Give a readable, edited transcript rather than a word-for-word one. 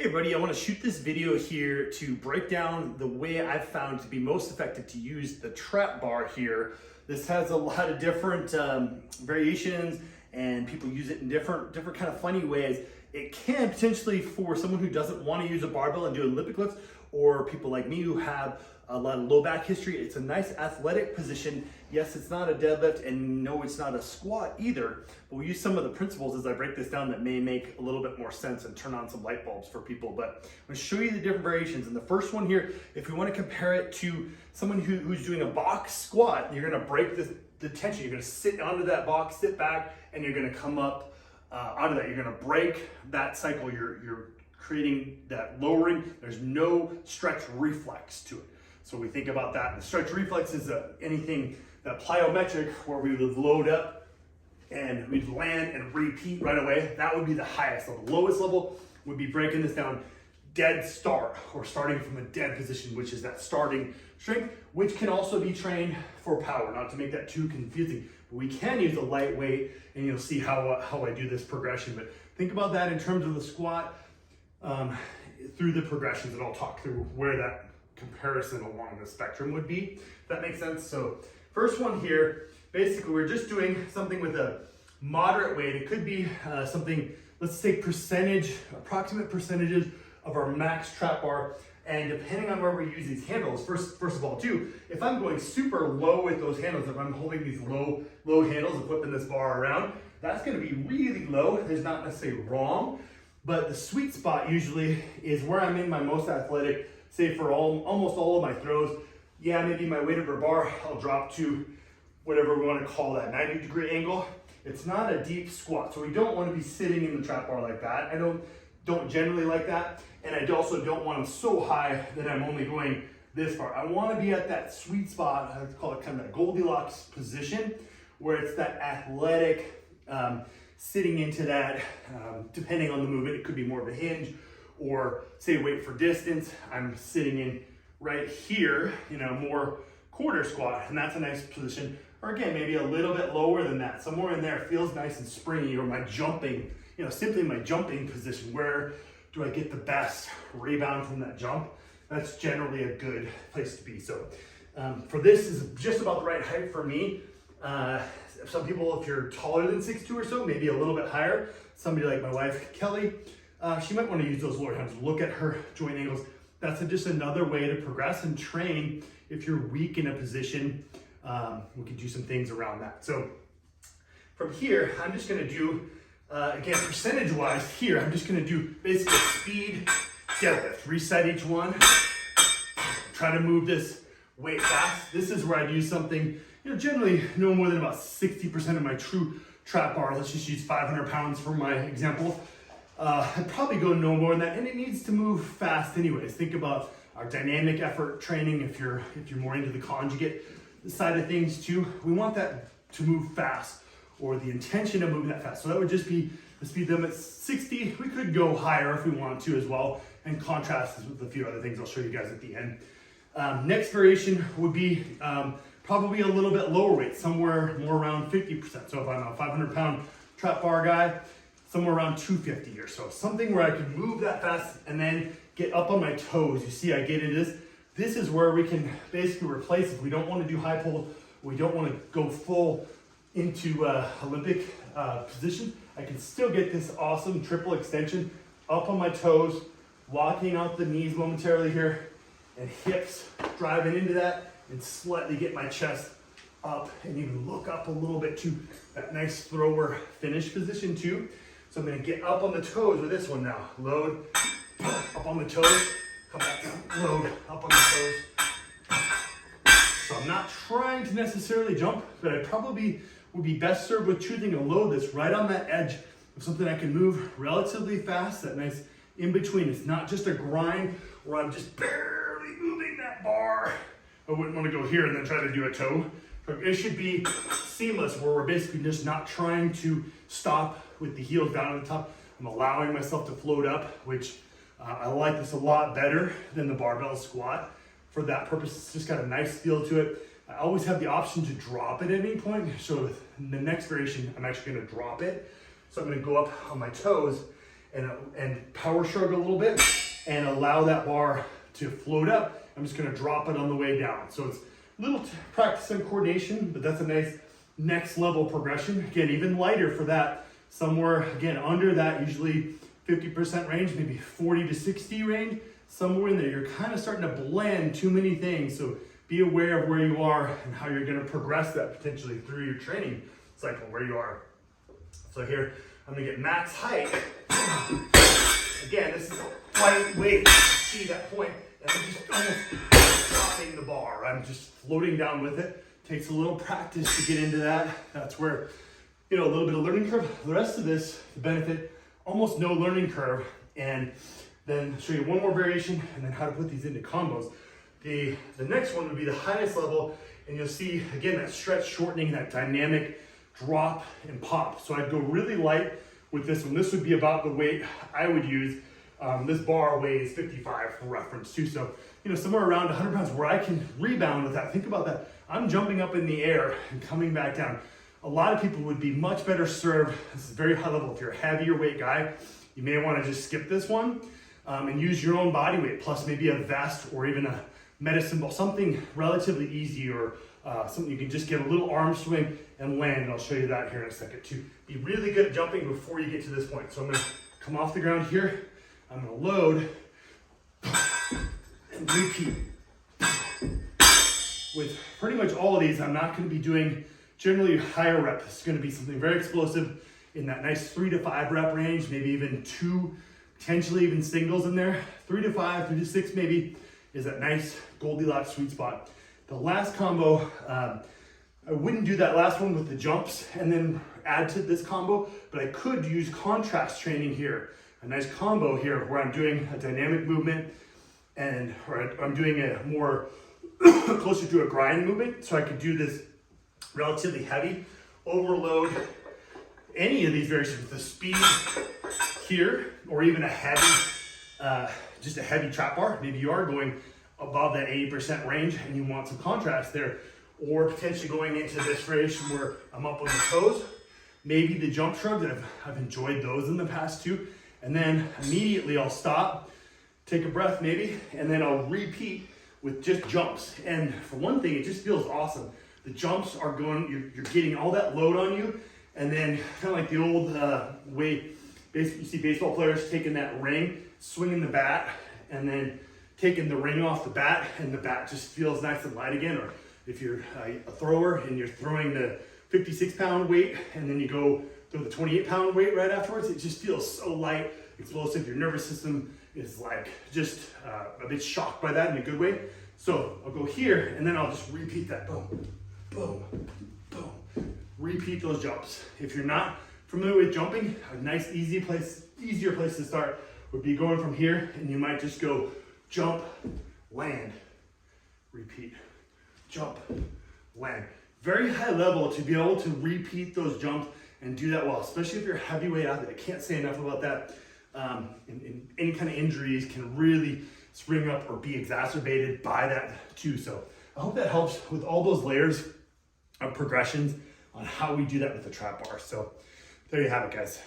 Hey everybody, I want to shoot this video here to break down the way I've found to be most effective to use the trap bar here. This has a lot of different variations and people use it in different kind of funny ways. It can potentially, for someone who doesn't want to use a barbell and do Olympic lifts, or people like me who have a lot of low back history, it's a nice athletic position. Yes, it's not a deadlift, and no, it's not a squat either, but we use some of the principles as I break this down that may make a little bit more sense and turn on some light bulbs for people. But I'm going to show you the different variations. And the first one here, if we want to compare it to someone who's doing a box squat, you're going to break the tension. You're going to sit onto that box, sit back, and you're going to come up out of that. You're going to break that cycle. You're creating that lowering. There's no stretch reflex to it. So we think about that. The stretch reflex is anything that plyometric where we would load up and we'd land and repeat right away. That would be the highest level. The lowest level would be breaking this down dead start, or starting from a dead position, which is that starting strength, which can also be trained for power, not to make that too confusing. But we can use a lightweight, and you'll see how I do this progression. But think about that in terms of the squat through the progressions, and I'll talk through where that comparison along the spectrum would be, if that makes sense. So first one here, basically we're just doing something with a moderate weight. It could be something, let's say approximate percentages of our max trap bar, and depending on where we use these handles, first of all too, if I'm going super low with those handles, if I'm holding these low handles and flipping this bar around, that's going to be really low. There's not necessarily wrong, but the sweet spot usually is where I'm in my most athletic. Say for almost all of my throws, yeah, maybe my weight over bar, I'll drop to whatever we want to call that 90-degree angle. It's not a deep squat, so we don't want to be sitting in the trap bar like that. I don't generally like that, and I also don't want them so high that I'm only going this far. I want to be at that sweet spot, I call it kind of that Goldilocks position, where it's that athletic, sitting into that, depending on the movement, it could be more of a hinge, or say weight for distance, I'm sitting in right here, more quarter squat, and that's a nice position. Or again, maybe a little bit lower than that, somewhere in there feels nice and springy. Or my jumping, simply my jumping position, where do I get the best rebound from that jump? That's generally a good place to be. So for this is just about the right height for me. Some people, if you're taller than 6'2" or so, maybe a little bit higher. Somebody like my wife, Kelly, she might want to use those lower hands. Look at her joint angles. That's just another way to progress and train. If you're weak in a position, we can do some things around that. So from here, I'm just going to do, again, percentage-wise here, I'm just going to do basically speed deadlift. Reset each one. Try to move this weight fast. This is where I'd use something, generally no more than about 60% of my true trap bar. Let's just use 500 pounds for my example. I'd probably go no more than that, and it needs to move fast anyways. Think about our dynamic effort training if you're more into the conjugate side of things too. We want that to move fast, or the intention of moving that fast. So that would just be the speed limit 60. We could go higher if we want to as well, and contrast this with a few other things I'll show you guys at the end. Next variation would be probably a little bit lower weight, somewhere more around 50%. So if I'm a 500-pound trap bar guy, somewhere around 250 or so. Something where I can move that fast and then get up on my toes. You see, I get into this. This is where we can basically replace, if we don't want to do high pull, we don't want to go full into Olympic position, I can still get this awesome triple extension up on my toes, walking out the knees momentarily here, and hips driving into that, and slightly get my chest up and even look up a little bit to that nice thrower finish position too. So I'm going to get up on the toes with this one now. Load, up on the toes, come back down, load, up on the toes. So I'm not trying to necessarily jump, but I probably would be best served with choosing a load that's right on that edge of something I can move relatively fast, that nice in between. It's not just a grind where I'm just barely moving that bar. I wouldn't want to go here and then try to do a toe. It should be seamless, where we're basically just not trying to stop with the heels down at the top. I'm allowing myself to float up, which I like this a lot better than the barbell squat. For that purpose, it's just got a nice feel to it. I always have the option to drop it at any point. So with the next variation, I'm actually going to drop it. So I'm going to go up on my toes and power shrug a little bit and allow that bar to float up. I'm just gonna drop it on the way down. So it's a little practice and coordination, but that's a nice next level progression. Again, even lighter for that, somewhere, again, under that, usually 50% range, maybe 40 to 60 range, somewhere in there. You're kind of starting to blend too many things. So be aware of where you are and how you're gonna progress that potentially through your training cycle, where you are. So here, I'm gonna get max height. Again, this is lightweight. See that point? And I'm just almost dropping the bar. I'm just floating down with it. Takes a little practice to get into that. That's where, a little bit of learning curve. The rest of this, the benefit, almost no learning curve. And then show you one more variation and then how to put these into combos. The next one would be the highest level, and you'll see, again, that stretch shortening, that dynamic drop and pop. So I'd go really light with this one. This would be about the weight I would use. This bar weighs 55 for reference too. So, somewhere around 100 pounds where I can rebound with that. Think about that. I'm jumping up in the air and coming back down. A lot of people would be much better served. This is very high level. If you're a heavier weight guy, you may want to just skip this one and use your own body weight, plus maybe a vest or even a medicine ball, something relatively easy, or something you can just get a little arm swing and land. And I'll show you that here in a second too. Be really good at jumping before you get to this point. So I'm gonna come off the ground here. I'm gonna load and repeat. With pretty much all of these, I'm not gonna be doing generally higher rep. This is gonna be something very explosive in that nice 3 to 5 rep range, maybe even 2, potentially even singles in there. 3 to 5, 3 to 6 maybe is that nice Goldilocks sweet spot. The last combo, I wouldn't do that last one with the jumps and then add to this combo, but I could use contrast training here. A nice combo here where I'm doing a dynamic movement or I'm doing a more closer to a grind movement. So I could do this relatively heavy overload, any of these variations with the speed here, or even a heavy, just a heavy trap bar. Maybe you are going above that 80% range and you want some contrast there, or potentially going into this variation where I'm up on the toes. Maybe the jump shrugs, I've enjoyed those in the past too. And then immediately I'll stop, take a breath maybe, and then I'll repeat with just jumps. And for one thing, it just feels awesome. The jumps are going, you're getting all that load on you, and then kind of like the old way, basically you see baseball players taking that ring, swinging the bat, and then taking the ring off the bat, and the bat just feels nice and light again. Or if you're a thrower and you're throwing the 56-pound weight, and then you go throw the 28-pound weight right afterwards, it just feels so light, explosive. Your nervous system is like just a bit shocked by that in a good way. So I'll go here, and then I'll just repeat that. Boom, boom, boom. Repeat those jumps. If you're not familiar with jumping, a nice, easier place to start would be going from here, and you might just go jump, land, repeat, jump, land. Very high level to be able to repeat those jumps and do that well, especially if you're a heavyweight athlete. I can't say enough about that. And any kind of injuries can really spring up or be exacerbated by that too. So I hope that helps with all those layers of progressions on how we do that with the trap bar. So there you have it, guys.